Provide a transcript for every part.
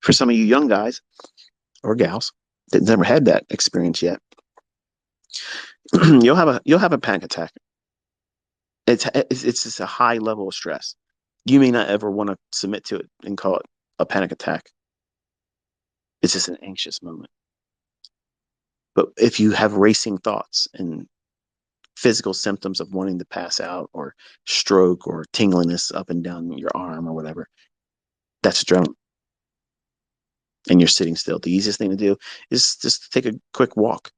For some of you young guys or gals that never had that experience yet, you'll have a panic attack. It's just a high level of stress. You may not ever want to submit to it and call it a panic attack. It's just an anxious moment. But if you have racing thoughts and physical symptoms of wanting to pass out or stroke or tingliness up and down your arm or whatever, that's adrenaline. And you're sitting still. The easiest thing to do is just take a quick walk,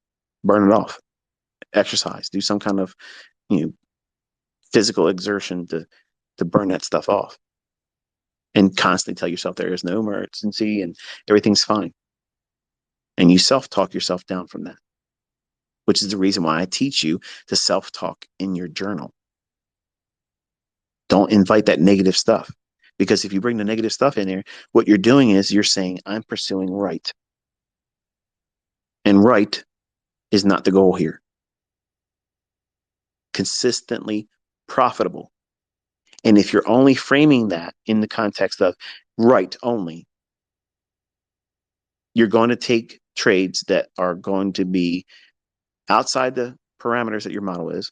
burn it off, exercise, do some kind of you know physical exertion to burn that stuff off, and constantly tell yourself there is no emergency and everything's fine. And you self-talk yourself down from that, which is the reason why I teach you to self-talk in your journal. Don't invite that negative stuff, because if you bring the negative stuff in there, what you're doing is you're saying, I'm pursuing right. And right is not the goal here. Consistently profitable. And if you're only framing that in the context of right only, you're going to take trades that are going to be outside the parameters that your model is,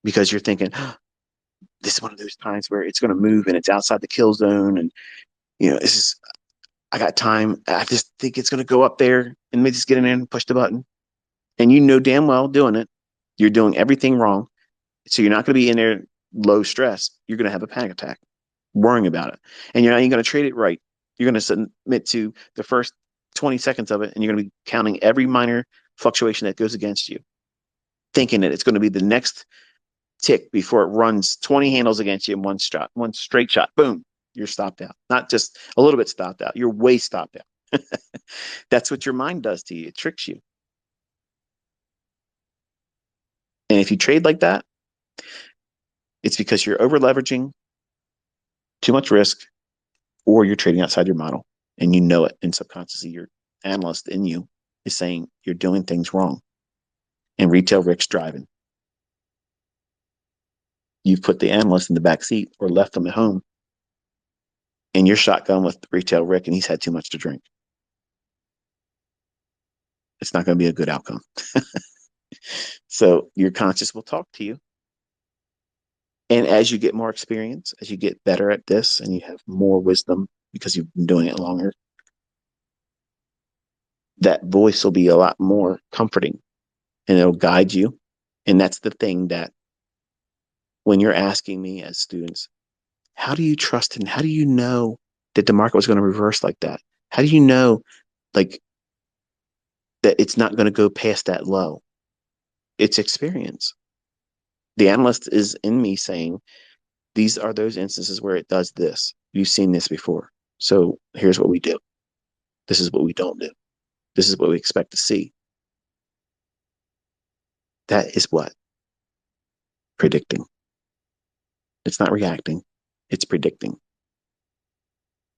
because you're thinking, oh, this is one of those times where it's going to move and it's outside the kill zone. And, this is, I got time. I just think it's going to go up there and maybe just get in there and push the button. And you know damn well doing it, you're doing everything wrong. So you're not going to be in there low stress. You're going to have a panic attack worrying about it. And you're not even going to trade it right. You're going to submit to the first 20 seconds of it, and you're going to be counting every minor fluctuation that goes against you, thinking that it's going to be the next tick before it runs 20 handles against you in one shot, one straight shot. Boom, you're stopped out. Not just a little bit stopped out. You're way stopped out. That's what your mind does to you. It tricks you. And if you trade like that, it's because you're over leveraging, too much risk, or you're trading outside your model and you know it. And subconsciously, your analyst in you is saying you're doing things wrong. And retail Rick's driving. You've put the analyst in the back seat or left them at home, and you're shotgun with retail Rick, and he's had too much to drink. It's not going to be a good outcome. So your conscious will talk to you. And as you get more experience, as you get better at this and you have more wisdom because you've been doing it longer, that voice will be a lot more comforting and it'll guide you. And that's the thing that when you're asking me as students, how do you trust and how do you know that the market was going to reverse like that? How do you know like that it's not going to go past that low? It's experience. The analyst is in me saying, these are those instances where it does this. You've seen this before. So here's what we do. This is what we don't do. This is what we expect to see. That is what? Predicting. It's not reacting. It's predicting.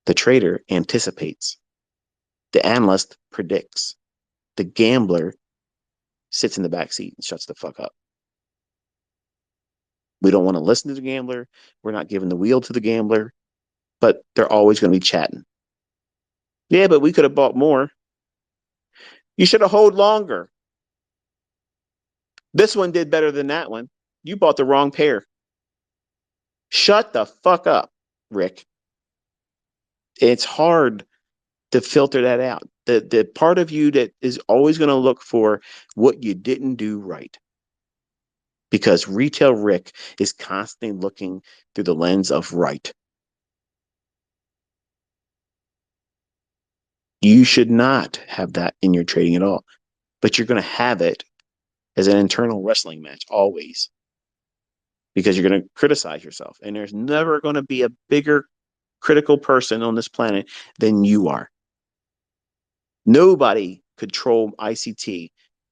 The trader anticipates. The analyst predicts. The gambler sits in the back seat and shuts the fuck up. We don't want to listen to the gambler. We're not giving the wheel to the gambler, but they're always going to be chatting. Yeah, but we could have bought more. You should have held longer. This one did better than that one. You bought the wrong pair. Shut the fuck up, Rick. It's hard to filter that out. The part of you that is always going to look for what you didn't do right. Because retail Rick is constantly looking through the lens of right. You should not have that in your trading at all, but you're going to have it as an internal wrestling match always, because you're going to criticize yourself. And there's never going to be a bigger critical person on this planet than you are. Nobody could troll ICT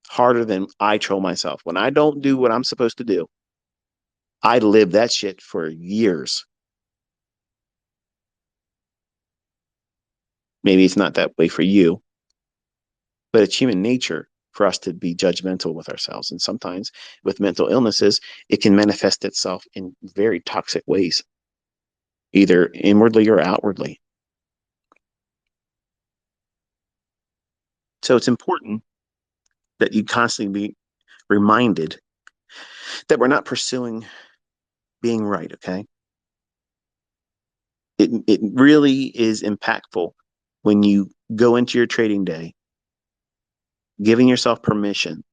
harder than I troll myself. When I don't do what I'm supposed to do, I live that shit for years. Maybe it's not that way for you, but it's human nature for us to be judgmental with ourselves. And sometimes with mental illnesses, it can manifest itself in very toxic ways, either inwardly or outwardly. So it's important that you constantly be reminded that we're not pursuing being right, okay? It really is impactful when you go into your trading day, giving yourself permission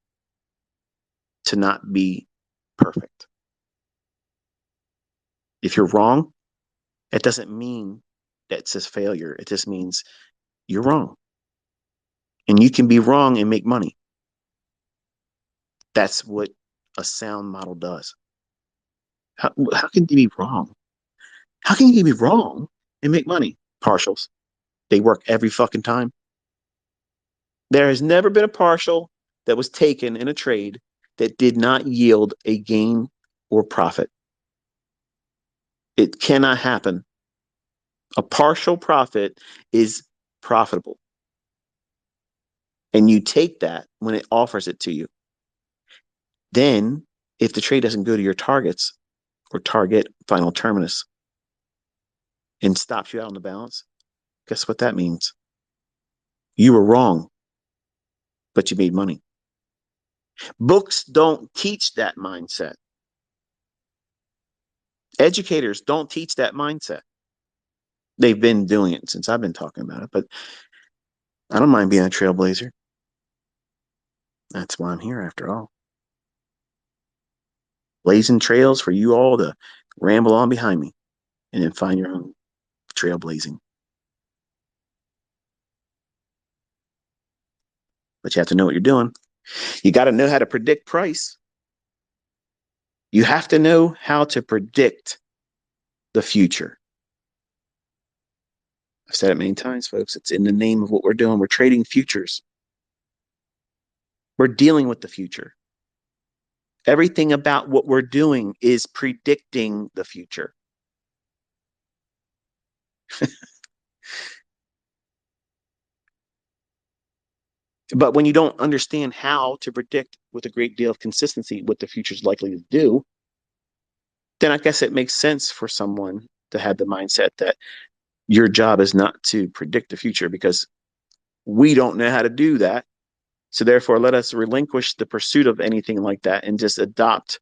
to not be perfect. If you're wrong, it doesn't mean that it's a failure. It just means you're wrong. And you can be wrong and make money. That's what a sound model does. How can you be wrong? How can you be wrong and make money? Partials. They work every fucking time. There has never been a partial that was taken in a trade that did not yield a gain or profit. It cannot happen. A partial profit is profitable. And you take that when it offers it to you. Then, if the trade doesn't go to your targets or target final terminus and stops you out on the balance, guess what that means? You were wrong, but you made money. Books don't teach that mindset. Educators don't teach that mindset. They've been doing it since I've been talking about it, but I don't mind being a trailblazer. That's why I'm here after all. Blazing trails for you all to ramble on behind me and then find your own trailblazing. But you have to know what you're doing. You got to know how to predict price. You have to know how to predict the future. I've said it many times, folks. It's in the name of what we're doing. We're trading futures. We're dealing with the future. Everything about what we're doing is predicting the future. But when you don't understand how to predict with a great deal of consistency what the future is likely to do, then I guess it makes sense for someone to have the mindset that your job is not to predict the future because we don't know how to do that. So therefore, let us relinquish the pursuit of anything like that and just adopt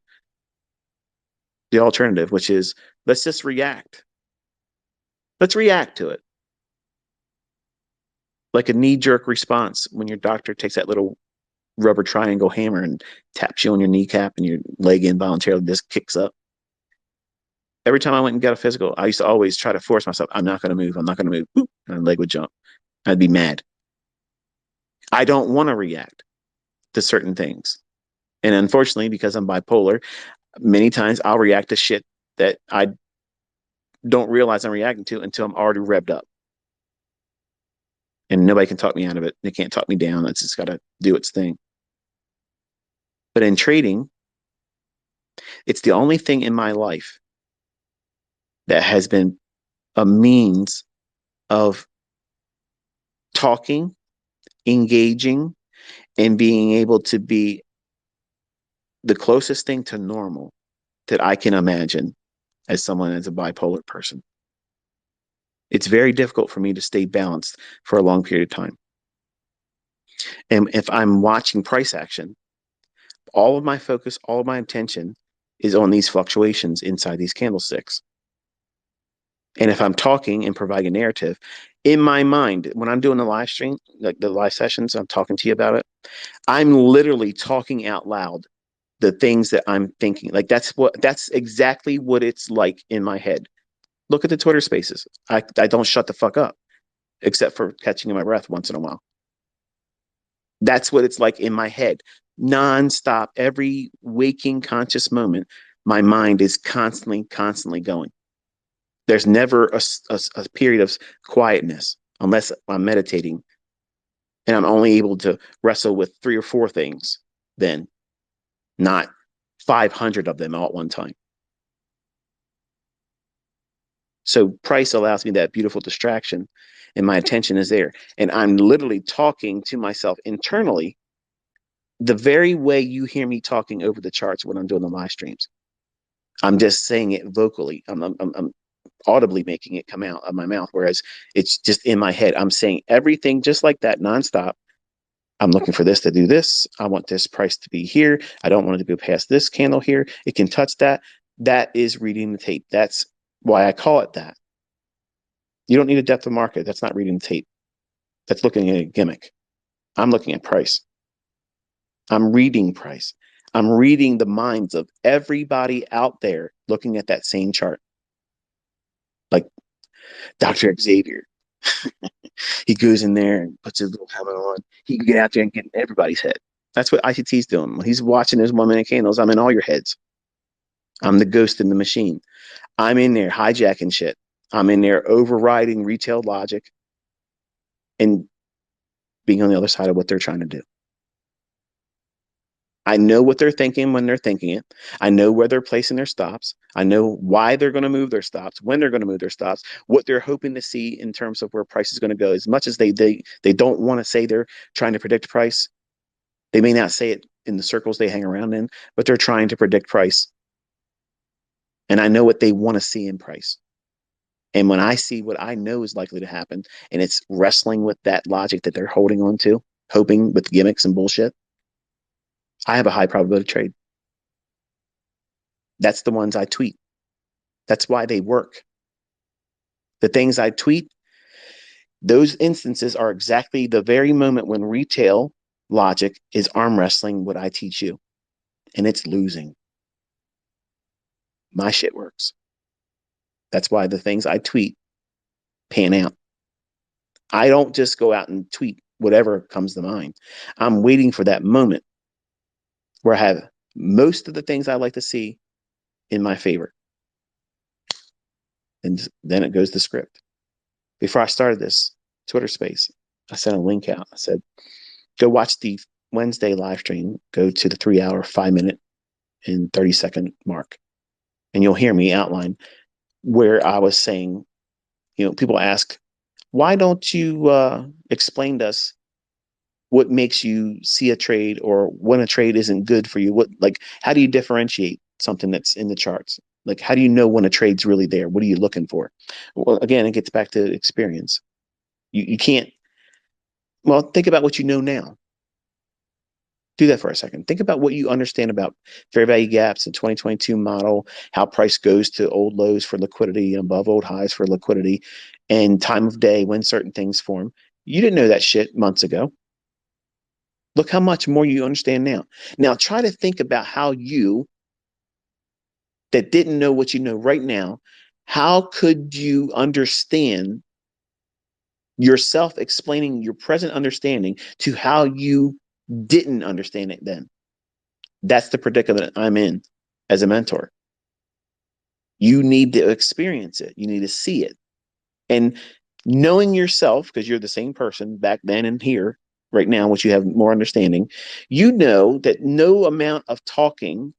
the alternative, which is let's just react. Let's react to it. Like a knee-jerk response when your doctor takes that little rubber triangle hammer and taps you on your kneecap and your leg involuntarily just kicks up. Every time I went and got a physical, I used to always try to force myself, I'm not going to move. I'm not going to move. Boop, and my leg would jump. I'd be mad. I don't want to react to certain things. And unfortunately, because I'm bipolar, many times I'll react to shit that I don't realize I'm reacting to until I'm already revved up. And nobody can talk me out of it. They can't talk me down. It's just got to do its thing. But in trading, it's the only thing in my life that has been a means of talking, engaging, and being able to be the closest thing to normal that I can imagine as someone as a bipolar person. It's very difficult for me to stay balanced for a long period of time. And if I'm watching price action, all of my focus, all of my attention is on these fluctuations inside these candlesticks. And if I'm talking and providing a narrative in my mind, when I'm doing the live stream, like the live sessions, I'm talking to you about it, I'm literally talking out loud the things that I'm thinking. Like that's exactly what it's like in my head. Look at the Twitter spaces. I don't shut the fuck up, except for catching my breath once in a while. That's what it's like in my head. Nonstop, every waking conscious moment, my mind is constantly going. There's never a period of quietness unless I'm meditating and I'm only able to wrestle with 3 or 4 things then, not 500 of them all at one time. So price allows me that beautiful distraction and my attention is there. And I'm literally talking to myself internally the very way you hear me talking over the charts when I'm doing the live streams. I'm just saying it vocally. I'm audibly making it come out of my mouth, whereas it's just in my head. I'm saying everything just like that nonstop. I'm looking for this to do this. I want this price to be here. I don't want it to go past this candle here. It can touch that. That is reading the tape. That's why I call it that. You don't need a depth of market. That's not reading the tape. That's looking at a gimmick. I'm looking at price. I'm reading price. I'm reading the minds of everybody out there looking at that same chart. Like Dr. Xavier, he goes in there and puts his little helmet on. He can get out there and get in everybody's head. That's what ICT's doing. When he's watching his 1 minute candles, I'm in all your heads. I'm the ghost in the machine. I'm in there hijacking shit. I'm in there overriding retail logic and being on the other side of what they're trying to do. I know what they're thinking when they're thinking it. I know where they're placing their stops. I know why they're going to move their stops, when they're going to move their stops, what they're hoping to see in terms of where price is going to go. As much as they don't want to say they're trying to predict price, they may not say it in the circles they hang around in, but they're trying to predict price. And I know what they want to see in price. And when I see what I know is likely to happen, and it's wrestling with that logic that they're holding on to, hoping with gimmicks and bullshit, I have a high probability trade. That's the ones I tweet. That's why they work. The things I tweet, those instances are exactly the very moment when retail logic is arm wrestling what I teach you. And it's losing. My shit works. That's why the things I tweet pan out. I don't just go out and tweet whatever comes to mind. I'm waiting for that moment where I have most of the things I like to see in my favor. And then it goes the script. Before I started this Twitter space, I sent a link out. I said, go watch the Wednesday live stream, go to the 3 hour, 5 minute, and 30-second mark. And you'll hear me outline where I was saying, people ask, why don't you explain to us what makes you see a trade or when a trade isn't good for you? How do you differentiate something that's in the charts? Like, how do you know when a trade's really there? What are you looking for? Well, again, it gets back to experience. You can't, well, think about what you know now. Do that for a second. Think about what you understand about fair value gaps, the 2022 model, how price goes to old lows for liquidity and above old highs for liquidity, and time of day when certain things form. You didn't know that shit months ago. Look how much more you understand now. Now try to think about how you, that didn't know what you know right now, how could you understand yourself explaining your present understanding to how you didn't understand it then? That's the predicament I'm in as a mentor. You need to experience it. You need to see it. And knowing yourself, because you're the same person back then and here right now, which you have more understanding, you know that no amount of talking,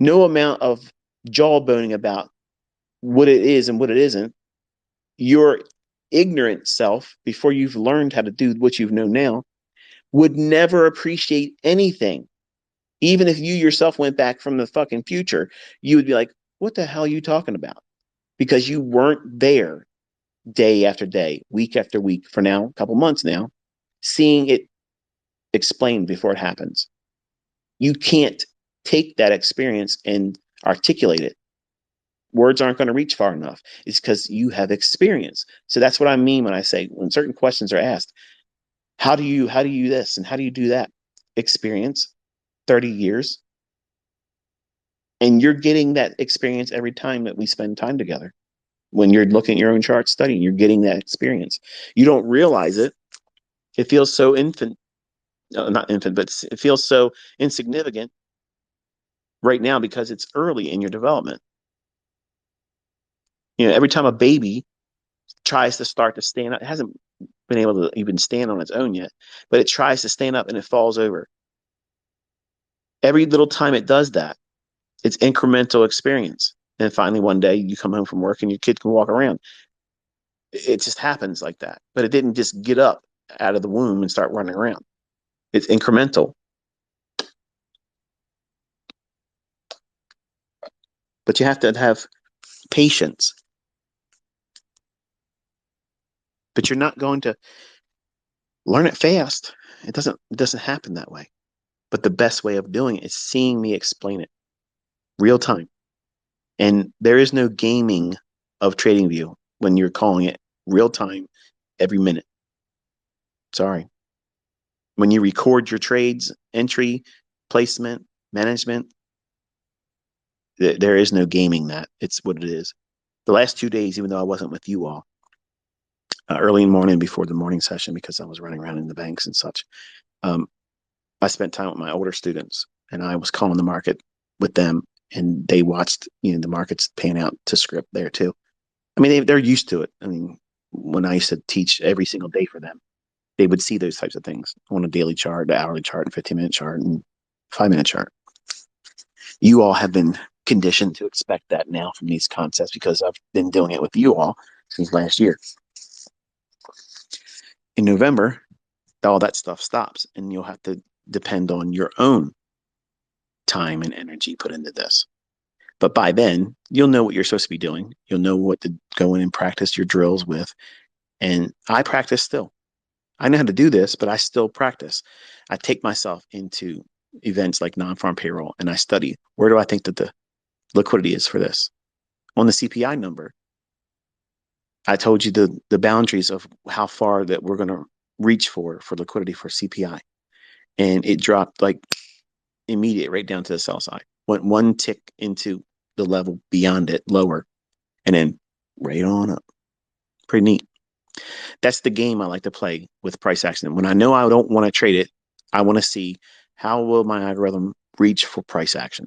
no amount of jawboning about what it is and what it isn't, your ignorant self, before you've learned how to do what you know now, would never appreciate anything. Even if you yourself went back from the fucking future, you would be like, what the hell are you talking about? Because you weren't there day after day, week after week, for now, a couple months now, seeing it explained before it happens. You can't take that experience and articulate it. Words aren't going to reach far enough. It's because you have experience. So that's what I mean when I say, when certain questions are asked, how do you this and how do you do that? Experience, 30 years. And you're getting that experience every time that we spend time together. When you're looking at your own chart studying, you're getting that experience. You don't realize it. It feels so not infant, but it feels so insignificant right now because it's early in your development. Every time a baby tries to start to stand up, it hasn't been able to even stand on its own yet, but it tries to stand up and it falls over. Every little time it does that, it's incremental experience. And finally, one day you come home from work and your kid can walk around. It just happens like that. But it didn't just get up out of the womb and start running around. It's incremental. But you have to have patience. But you're not going to Learn it fast. It doesn't happen that way. But the best way of doing it is seeing me explain it real time. And there is no gaming of TradingView when you're calling it real time every minute. Sorry. When you record your trades, entry, placement, management, there is no gaming that. It's what it is. The last 2 days, even though I wasn't with you all, early in the morning before the morning session, because I was running around in the banks and such, um, I spent time with my older students and I was calling the market with them, and they watched, the markets pan out to script there too. I mean, they're used to it. I mean, when I used to teach every single day for them, they would see those types of things on a daily chart, the hourly chart, and 15-minute chart, and 5-minute chart. You all have been conditioned to expect that now from these concepts because I've been doing it with you all since last year. In November, all that stuff stops, and you'll have to depend on your own time and energy put into this. But by then, you'll know what you're supposed to be doing. You'll know what to go in and practice your drills with. And I practice still. I know how to do this, but I still practice. I take myself into events like non-farm payroll and I study where do I think that the liquidity is for this. On the CPI number, I told you the boundaries of how far that we're going to reach for liquidity for CPI. And it dropped like immediate right down to the sell side. Went one tick into the level beyond it, lower, and then right on up. Pretty neat. That's the game I like to play with price action. When I know I don't want to trade it, I want to see how will my algorithm reach for price action.